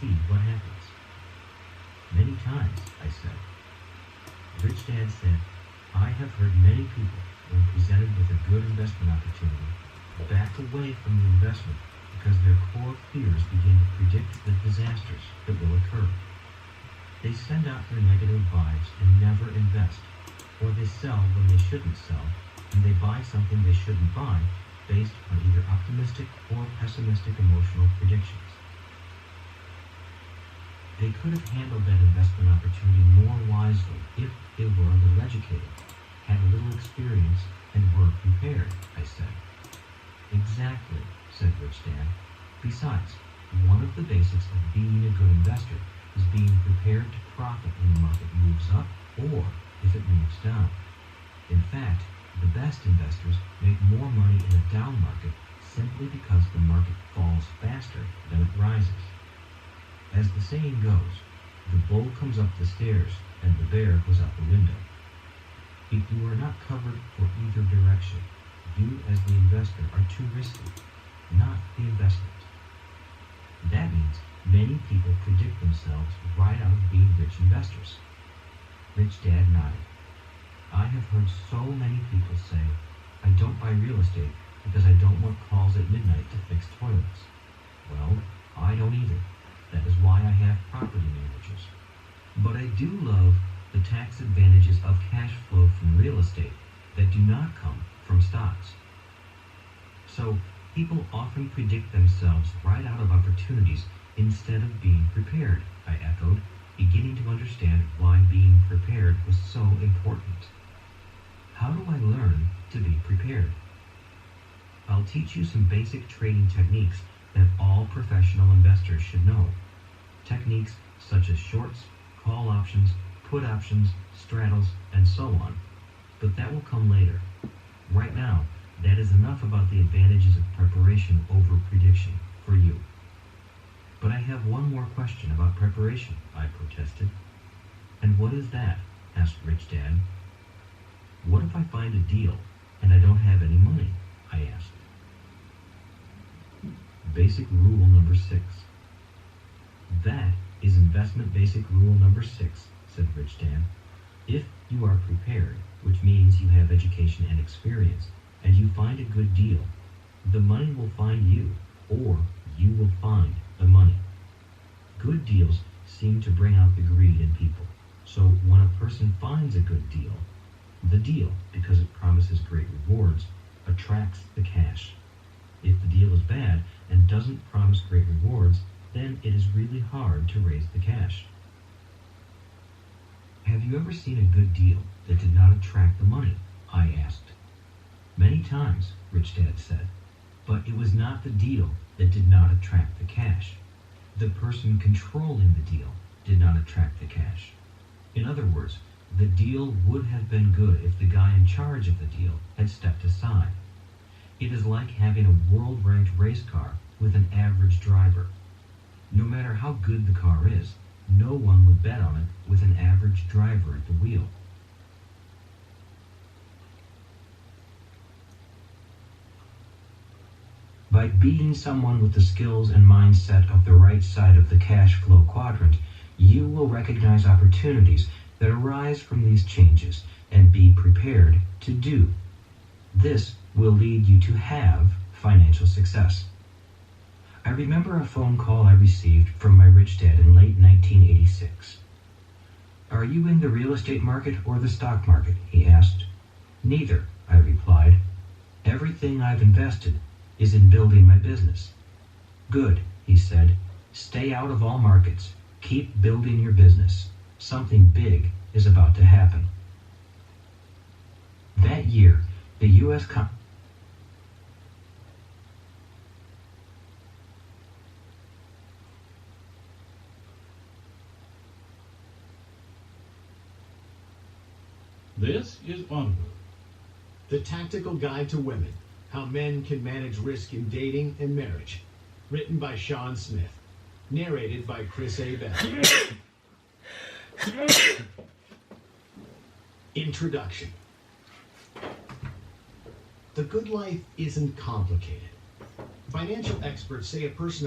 see what happens. Many times, I said. Rich Dad said, I have heard many people, when presented with a good investment opportunity, back away from the investment because their core fears begin to predict the disasters that will occur. They send out their negative vibes and never invest, or they sell when they shouldn't sell, and they buy something they shouldn't buy based on either optimistic or pessimistic emotional predictions. They could have handled that investment opportunity more wisely if they were a little educated, had a little experience, and were prepared, I said. Exactly, said Rich Dad. Besides, one of the basics of being a good investor is being prepared to profit when the market moves up or if it moves down. In fact, the best investors make more money in a down market simply because the market falls faster than it rises. As the saying goes, the bull comes up the stairs and the bear goes out the window. If you are not covered for either direction, you as the investor are too risky, not the investment. That means many people predict themselves right out of being rich investors. Rich Dad nodded. I have heard so many people say, I don't buy real estate because I don't want calls at midnight to fix toilets. Well, I don't either. That is why I have property managers. But I do love the tax advantages of cash flow from real estate that do not come from stocks. So, people often predict themselves right out of opportunities instead of being prepared, I echoed, beginning to understand why being prepared was so important. How do I learn to be prepared? I'll teach you some basic trading techniques that all professional investors should know. Techniques such as shorts, call options, put options, straddles, and so on. But that will come later. Right now, that is enough about the advantages of preparation over prediction for you. But I have one more question about preparation, I protested. And what is that? Asked Rich Dad. What if I find a deal and I don't have any money? I asked. Basic rule number 6. That is investment basic rule number 6, said Rich Dad. If you are prepared, which means you have education and experience, and you find a good deal, the money will find you, or you will find the money. Good deals seem to bring out the greed in people. So when a person finds a good deal, the deal, because it promises great rewards, attracts the cash. If the deal is bad and doesn't promise great rewards, then it is really hard to raise the cash. Have you ever seen a good deal that did not attract the money? I asked. Many times, Rich Dad said, but it was not the deal that did not attract the cash. The person controlling the deal did not attract the cash. In other words, the deal would have been good if the guy in charge of the deal had stepped aside. It is like having a world-ranked race car with an average driver. No matter how good the car is, no one would bet on it with an average driver at the wheel. By being someone with the skills and mindset of the right side of the cash flow quadrant, you will recognize opportunities that arise from these changes and be prepared to do. This will lead you to have financial success. I remember a phone call I received from my rich dad in late 1986. Are you in the real estate market or the stock market? He asked. Neither, I replied. Everything I've invested is in building my business. Good, he said. Stay out of all markets. Keep building your business. Something big is about to happen. That year, the U.S. This is Onward. The Tactical Guide to Women, How Men Can Manage Risk in Dating and Marriage. Written by Sean Smith. Narrated by Chris A. Bell. Introduction. The good life isn't complicated. Financial experts say a person